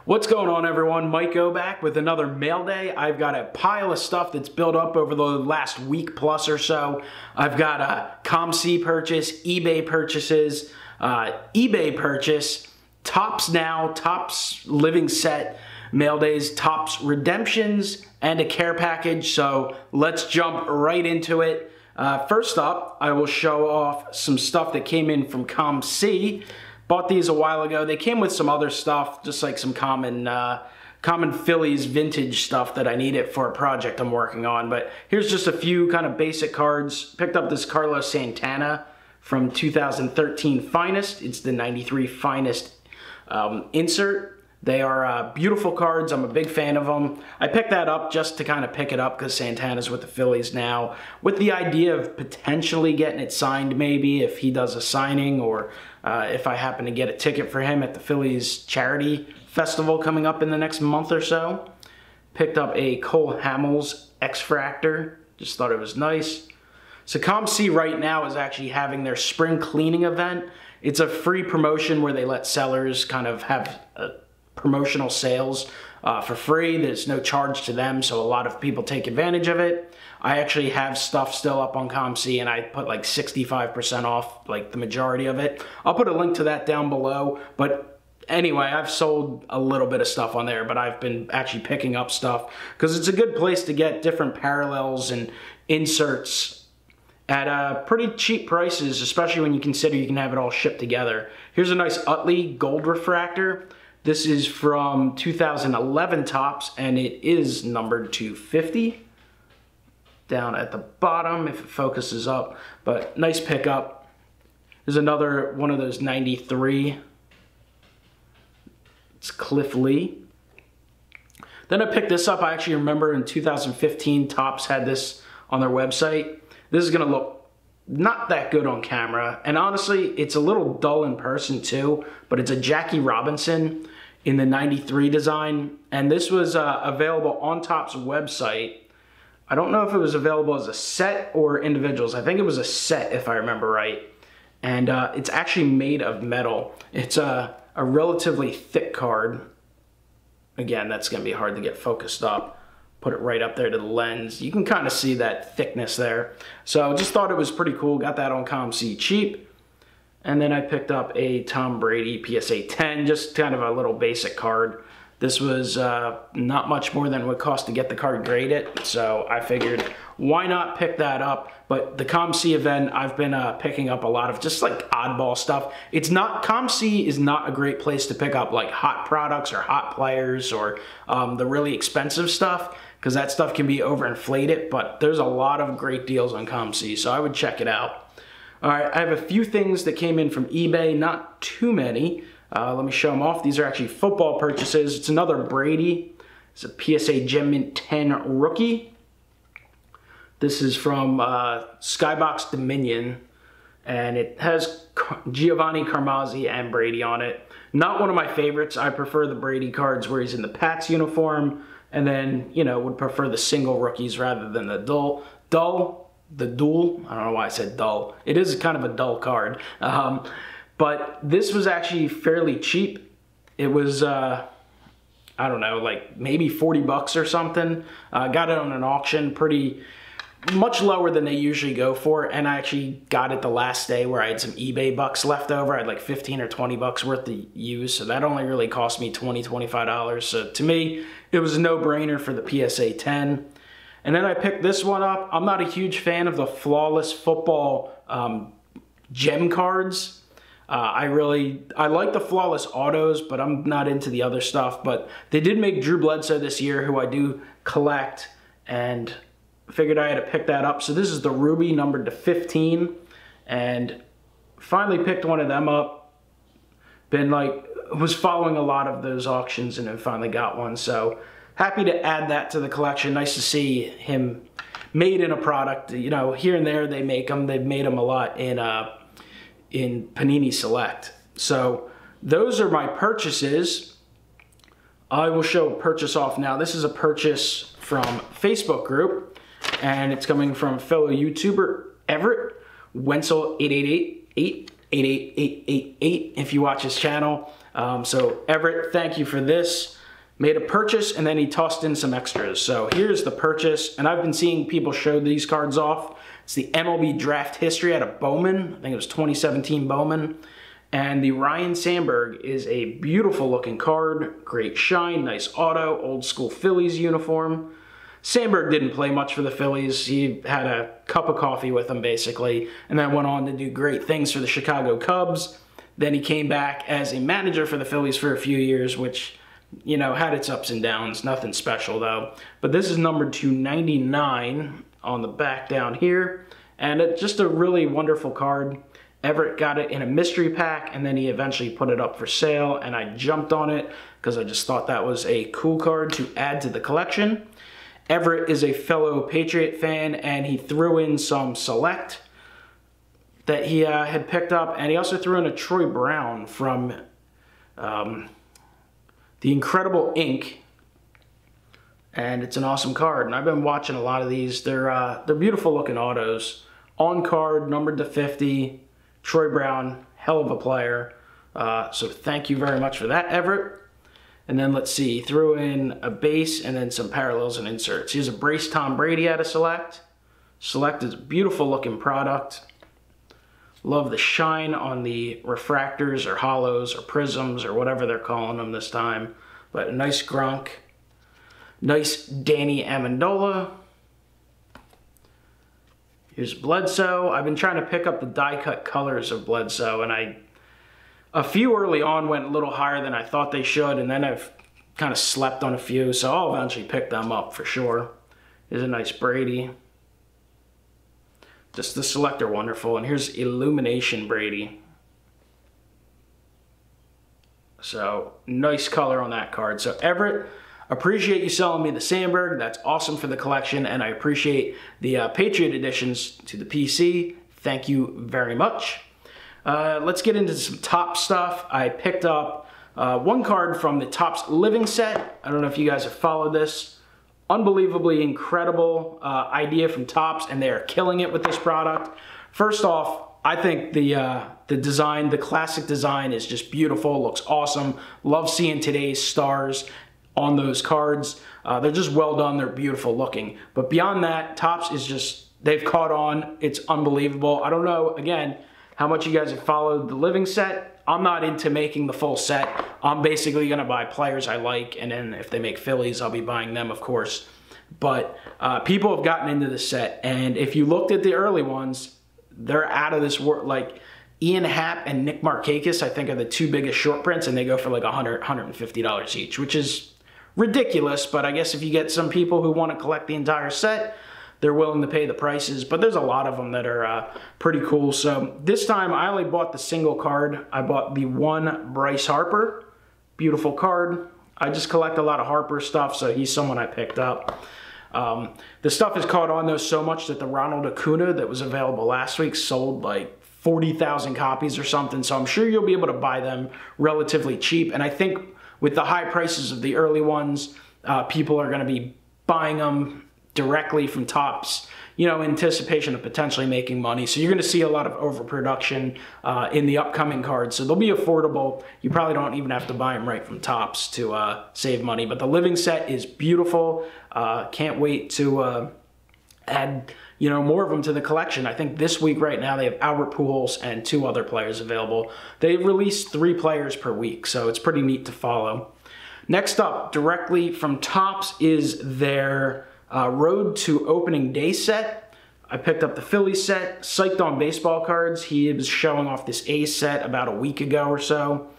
What's going on, everyone? MikeO back with another mail day. I've got a pile of stuff that's built up over the last week plus or so. I've got a COMC purchase, eBay purchases, eBay purchase, Topps Now, Topps Living Set, Maildays, Topps redemptions, and a care package. So let's jump right into it. First up, I will show off some stuff that came in from COMC. Bought these a while ago. They came with some other stuff, just like some common Phillies vintage stuff that I needed for a project I'm working on. But here's just a few kind of basic cards. Picked up this Carlos Santana from 2013 Finest. It's the 93 Finest insert. They are beautiful cards. I'm a big fan of them. I picked that up just to kind of pick it up because Santana's with the Phillies now, with the idea of potentially getting it signed maybe if he does a signing, or if I happen to get a ticket for him at the Phillies charity festival coming up in the next month or so. Picked up a Cole Hamels X-Fractor. Just thought it was nice. So COMC right now is actually having their spring cleaning event. It's a free promotion where they let sellers kind of have promotional sales for free. There's no charge to them, so a lot of people take advantage of it. I actually have stuff still up on COMC, and I put like 65% off, like the majority of it. I'll put a link to that down below, but anyway, I've sold a little bit of stuff on there, but I've been actually picking up stuff because it's a good place to get different parallels and inserts at pretty cheap prices, especially when you consider you can have it all shipped together. Here's a nice Utley gold refractor. This is from 2011 Topps, and it is numbered 250. Down at the bottom, if it focuses up, but nice pickup. There's another one of those 93. It's Cliff Lee. Then I picked this up. I actually remember in 2015, Topps had this on their website. This is gonna look not that good on camera, and honestly, it's a little dull in person too, but it's a Jackie Robinson in the 93 design, and this was available on Topps website. I don't know if it was available as a set or individuals. I think it was a set, if I remember right. And it's actually made of metal. It's a relatively thick card. Again, that's gonna be hard to get focused up. Put it right up there to the lens. You can kind of see that thickness there. So just thought it was pretty cool. Got that on COMC cheap. And then I picked up a Tom Brady PSA 10, just kind of a little basic card. This was not much more than it would cost to get the card graded, so I figured why not pick that up. But the COMC event, I've been picking up a lot of just like oddball stuff. It's not, COMC is not a great place to pick up like hot products or hot players or the really expensive stuff, because that stuff can be overinflated, but there's a lot of great deals on COMC, so I would check it out. All right, I have a few things that came in from eBay, not too many. Let me show them off. These are actually football purchases. It's another Brady. It's a PSA Gem Mint 10 rookie. This is from Skybox Dominion, and it has Giovanni Carmazzi and Brady on it. Not one of my favorites. I prefer the Brady cards where he's in the Pats uniform, and then, you know, would prefer the single rookies rather than the dual. I don't know why I said dull. It is kind of a dull card. But this was actually fairly cheap. It was, I don't know, like maybe 40 bucks or something. Got it on an auction, pretty much lower than they usually go for. And I actually got it the last day where I had some eBay bucks left over. I had like 15 or 20 bucks worth to use. So that only really cost me $20, $25. So to me, it was a no-brainer for the PSA 10. And then I picked this one up. I'm not a huge fan of the Flawless Football gem cards. I like the Flawless Autos, but I'm not into the other stuff. But they did make Drew Bledsoe this year, who I do collect, and figured I had to pick that up. So this is the Ruby, numbered to 15, and finally picked one of them up. Was following a lot of those auctions and then finally got one. So happy to add that to the collection. Nice to see him made in a product. You know, here and there they make them. They've made them a lot in Panini Select. So those are my purchases. I will show a purchase off now. This is a purchase from Facebook group, and it's coming from fellow YouTuber Everett Wenzel 8888 88888 if you watch his channel. So Everett, thank you for this. Made a purchase and then he tossed in some extras. So here's the purchase, and I've been seeing people show these cards off. It's the MLB Draft History out of Bowman. I think it was 2017 Bowman. And the Ryan Sandberg is a beautiful looking card. Great shine, nice auto, old school Phillies uniform. Sandberg didn't play much for the Phillies. He had a cup of coffee with them basically, and then went on to do great things for the Chicago Cubs. Then he came back as a manager for the Phillies for a few years, which, you know, had its ups and downs. Nothing special though. But this is numbered to 99 on the back down here. And it's just a really wonderful card. Everett got it in a mystery pack, and then he eventually put it up for sale, and I jumped on it because I just thought that was a cool card to add to the collection. Everett is a fellow Patriot fan, and he threw in some Select that he had picked up, and he also threw in a Troy Brown from The Incredible Ink, and it's an awesome card. And I've been watching a lot of these. They're beautiful looking autos. On card, numbered to 50. Troy Brown, hell of a player. So thank you very much for that, Everett. And then let's see, he threw in a base and then some parallels and inserts. Here's a Brace Tom Brady out of Select. Select is a beautiful looking product. Love the shine on the refractors or hollows or prisms or whatever they're calling them this time. But a nice Grunk. Nice Danny Amendola. Here's Bledsoe. I've been trying to pick up the die-cut colors of Bledsoe, and a few early on went a little higher than I thought they should, and then I've kind of slept on a few, so I'll eventually pick them up for sure. Here's a nice Brady. Just the Select are wonderful. And here's Illumination Brady. So nice color on that card. So Everett, appreciate you selling me the Sandberg. That's awesome for the collection, and I appreciate the Patriot editions to the PC. Thank you very much. Let's get into some Top stuff. I picked up one card from the Topps Living set. I don't know if you guys have followed this. Unbelievably incredible idea from Topps, and they are killing it with this product. First off, I think the design, the classic design, is just beautiful. Looks awesome. Love seeing today's stars on those cards. They're just well done. They're beautiful looking. But beyond that, Topps is just, they've caught on. It's unbelievable. I don't know, again, how much you guys have followed the Living set. I'm not into making the full set. I'm basically going to buy players I like, and then if they make Phillies, I'll be buying them, of course. But people have gotten into the set, and if you looked at the early ones, they're out of this world. Like Ian Happ and Nick Markakis, I think, are the two biggest short prints, and they go for like $100, $150 each, which is ridiculous. But I guess if you get some people who want to collect the entire set, they're willing to pay the prices, but there's a lot of them that are pretty cool. So this time I only bought the single card. I bought the one Bryce Harper. Beautiful card. I just collect a lot of Harper stuff, so he's someone I picked up. The stuff has caught on though so much that the Ronald Acuna that was available last week sold like 40,000 copies or something, so I'm sure you'll be able to buy them relatively cheap. And I think with the high prices of the early ones, people are going to be buying them directly from Topps, you know, in anticipation of potentially making money. So you're going to see a lot of overproduction in the upcoming cards. So they'll be affordable. You probably don't even have to buy them right from Topps to save money. But the Living set is beautiful. Can't wait to add, you know, more of them to the collection. I think this week right now they have Albert Pujols and 2 other players available. They release 3 players per week, so it's pretty neat to follow. Next up, directly from Topps, is their Road to Opening Day set. I picked up the Phillies set. Psyched on baseball cards. He was showing off this A set about a week ago or so.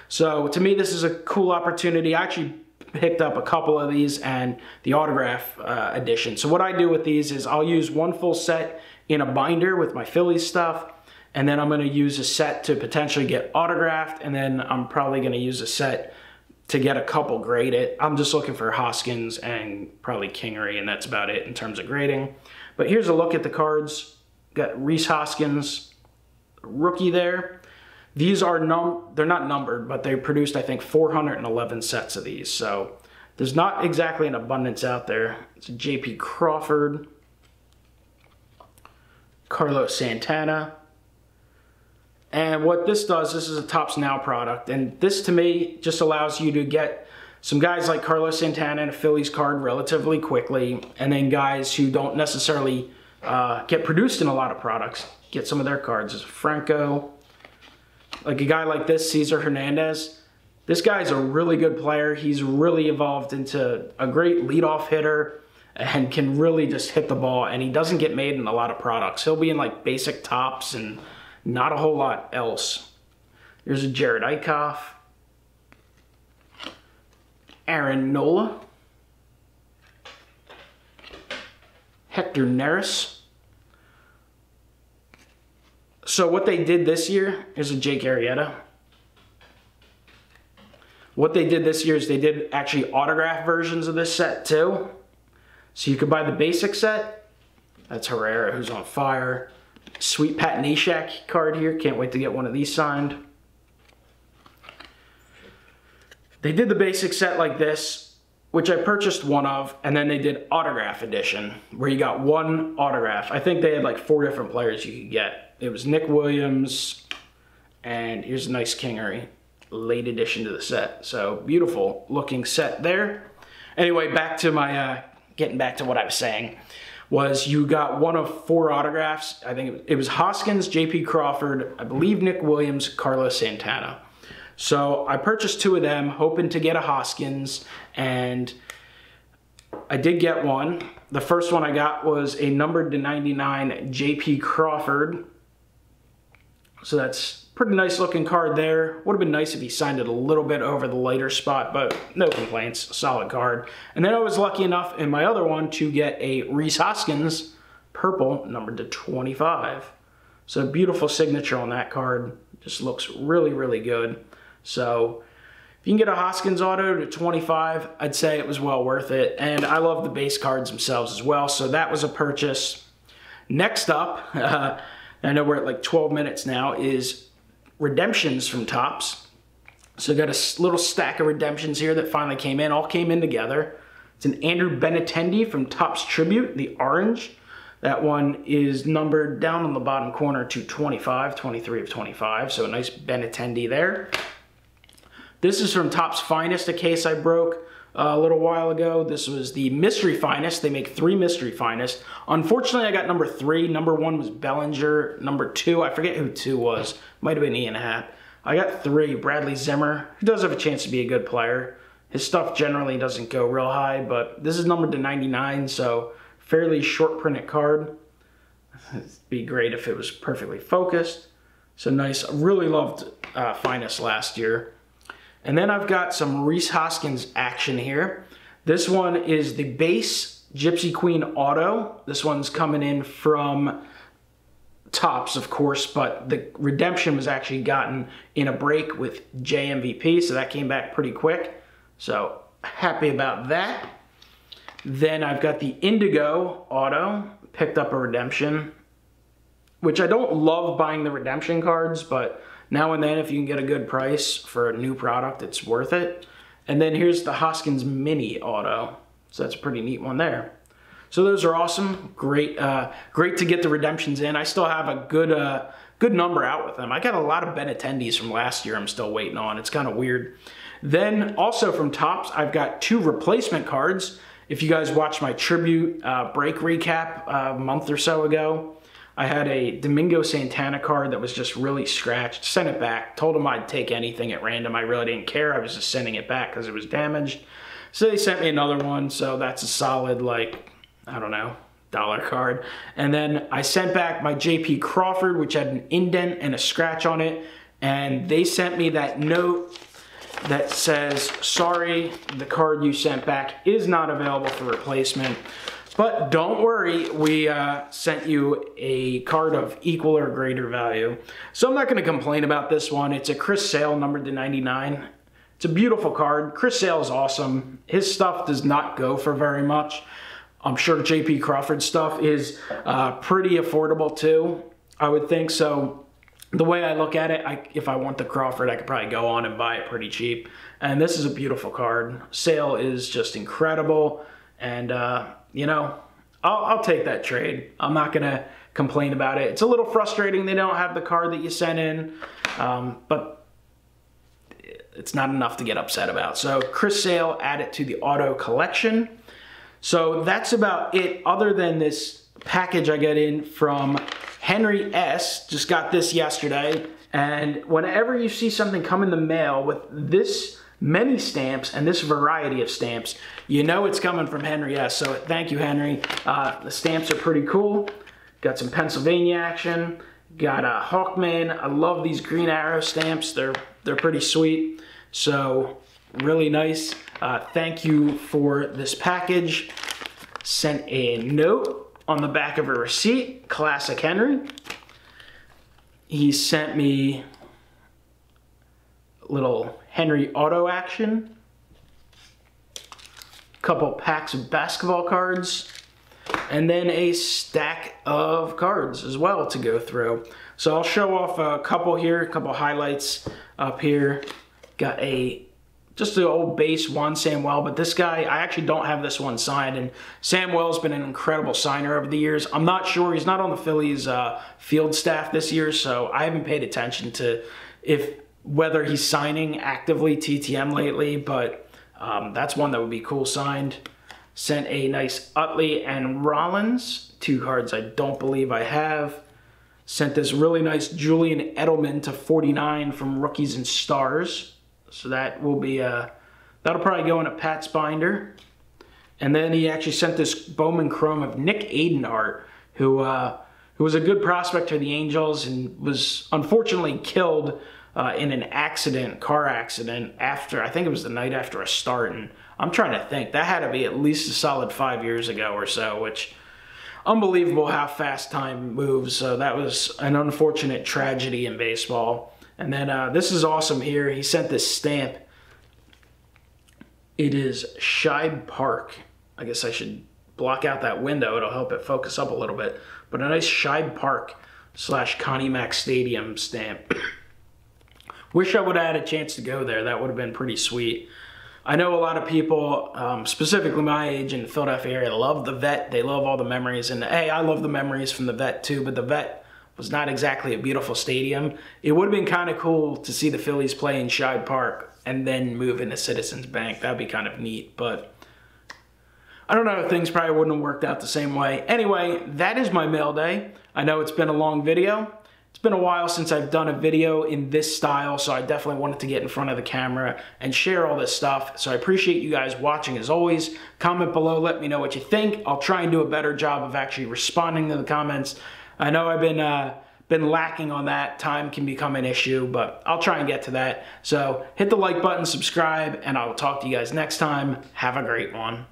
So to me, this is a cool opportunity. I actually picked up a couple of these and the autograph edition. So what I do with these is I'll use one full set in a binder with my Phillies stuff, and then I'm going to use a set to potentially get autographed, and then I'm probably going to use a set to get a couple graded. I'm just looking for Hoskins and probably Kingery, and that's about it in terms of grading. But here's a look at the cards. Got Rhys Hoskins, rookie there. These are they're not numbered, but they produced, I think, 411 sets of these. So there's not exactly an abundance out there. It's a J.P. Crawford, Carlos Santana, And what this does, this is a Topps Now product, and this to me just allows you to get some guys like Carlos Santana and a Phillies card relatively quickly, and then guys who don't necessarily get produced in a lot of products, get some of their cards. As Franco, like a guy like this, Cesar Hernandez. This guy's a really good player. He's really evolved into a great leadoff hitter and can really just hit the ball, and he doesn't get made in a lot of products. He'll be in like basic Topps and not a whole lot else. Here's a Jared Eichhoff. Aaron Nola. Hector Neris. So what they did this year, here's a Jake Arrieta. What they did this year is they did actually autograph versions of this set too. So you could buy the basic set. That's Herrera, who's on fire. Sweet Pat Neshek card here. Can't wait to get one of these signed. They did the basic set like this, which I purchased one of, and then they did autograph edition, where you got one autograph. I think they had like 4 different players you could get. It was Nick Williams, and here's a nice Kingery, late addition to the set. So beautiful looking set there. Anyway, back to my, getting back to what I was saying, was you got one of 4 autographs. I think it was Hoskins, J.P. Crawford, I believe Nick Williams, Carlos Santana. So I purchased 2 of them, hoping to get a Hoskins, and I did get one. The first one I got was a numbered to 99 J.P. Crawford. So that's pretty nice looking card there. Would have been nice if he signed it a little bit over the lighter spot, but no complaints, solid card. And then I was lucky enough in my other one to get a Rhys Hoskins purple numbered to 25. So beautiful signature on that card. Just looks really, really good. So if you can get a Hoskins auto to 25, I'd say it was well worth it. And I love the base cards themselves as well. So that was a purchase. Next up, I know we're at like 12 minutes now, is redemptions from Topps. So I got a little stack of redemptions here that finally came in, all came in together. It's an Andrew Benintendi from Topps Tribute, the orange. That one is numbered down on the bottom corner to 25, 23 of 25. So a nice Benintendi there. This is from Topps Finest, a case I broke a little while ago. This was the Mystery Finest. They make 3 Mystery Finest. Unfortunately, I got number 3. Number 1 was Bellinger. Number 2, I forget who 2 was. Might have been Ian Happ. I got 3, Bradley Zimmer, who does have a chance to be a good player. His stuff generally doesn't go real high, but this is numbered to 99, so fairly short printed card. It'd be great if it was perfectly focused. So nice. I really loved Finest last year. And then I've got some Rhys Hoskins action here. This one is the base Gypsy Queen auto. This one's coming in from Topps, of course, but the redemption was actually gotten in a break with JMVP, so that came back pretty quick. So happy about that. Then I've got the Indigo auto, picked up a redemption, which I don't love buying the redemption cards, but now and then if you can get a good price for a new product, it's worth it. And then here's the Hoskins Mini auto. So that's a pretty neat one there. So those are awesome. Great great to get the redemptions in. I still have a good number out with them. I got a lot of Benintendis from last year I'm still waiting on. It's kind of weird. Then also from Topps, I've got 2 replacement cards. If you guys watched my tribute break recap a month or so ago, I had a Domingo Santana card that was just really scratched. Sent it back. Told them I'd take anything at random. I really didn't care. I was just sending it back because it was damaged. So they sent me another one. So that's a solid, like, I don't know, $1 card. And then I sent back my J.P. Crawford, which had an indent and a scratch on it. And they sent me that note that says, sorry, the card you sent back is not available for replacement. But don't worry, we sent you a card of equal or greater value. So I'm not going to complain about this one. It's a Chris Sale numbered to 99. It's a beautiful card. Chris Sale is awesome. His stuff does not go for very much. I'm sure J.P. Crawford's stuff is pretty affordable too, I would think. So the way I look at it, if I want the Crawford, I could probably go on and buy it pretty cheap. And this is a beautiful card. Sale is just incredible. And, you know, I'll take that trade. I'm not going to complain about it. It's a little frustrating they don't have the card that you sent in, but it's not enough to get upset about. So Chris Sale added to the auto collection. So that's about it, other than this package I get in from Henry S. Just got this yesterday. And whenever you see something come in the mail with this many stamps and this variety of stamps, you know it's coming from Henry S. So thank you, Henry. The stamps are pretty cool. Got some Pennsylvania action. Got a Hawkman. I love these green arrow stamps. They're pretty sweet. So really nice. Thank you for this package. Sent a note on the back of a receipt. Classic Henry. He sent me a little Henry auto action. Couple packs of basketball cards. And then a stack of cards as well to go through. So I'll show off a couple here, a couple highlights up here. Got just the old base Juan Samuel, but this guy, I actually don't have this one signed, and Samuel's been an incredible signer over the years. I'm not sure, he's not on the Phillies field staff this year, so I haven't paid attention to whether he's signing actively TTM lately, but that's one that would be cool signed. Sent a nice Utley and Rollins, 2 cards I don't believe I have. Sent this really nice Julian Edelman to 49 from Rookies and Stars. So that will be, that'll probably go in a Pat's binder. And then he actually sent this Bowman Chrome of Nick Adenhart, who was a good prospect for the Angels and was unfortunately killed in an accident, car accident, after, I think it was the night after a start. And I'm trying to think, that had to be at least a solid 5 years ago or so, which, unbelievable how fast time moves. So that was an unfortunate tragedy in baseball. And then this is awesome here. He sent this stamp. It is Shibe Park. I guess I should block out that window. It'll help it focus up a little bit. But a nice Shibe Park / Connie Mack Stadium stamp. Wish I would have had a chance to go there. That would have been pretty sweet. I know a lot of people, specifically my age in the Philadelphia area, love the Vet. They love all the memories. And hey, I love the memories from the Vet too, but the Vet was not exactly a beautiful stadium. It would have been kind of cool to see the Phillies play in Shibe Park and then move into Citizens Bank. That'd be kind of neat, but I don't know, things probably wouldn't have worked out the same way. Anyway, that is my mail day. I know it's been a long video. It's been a while since I've done a video in this style, so I definitely wanted to get in front of the camera and share all this stuff. So I appreciate you guys watching as always. Comment below, let me know what you think. I'll try and do a better job of actually responding to the comments. I know I've been lacking on that. Time can become an issue, but I'll try and get to that. So hit the like button, subscribe, and I'll talk to you guys next time. Have a great one.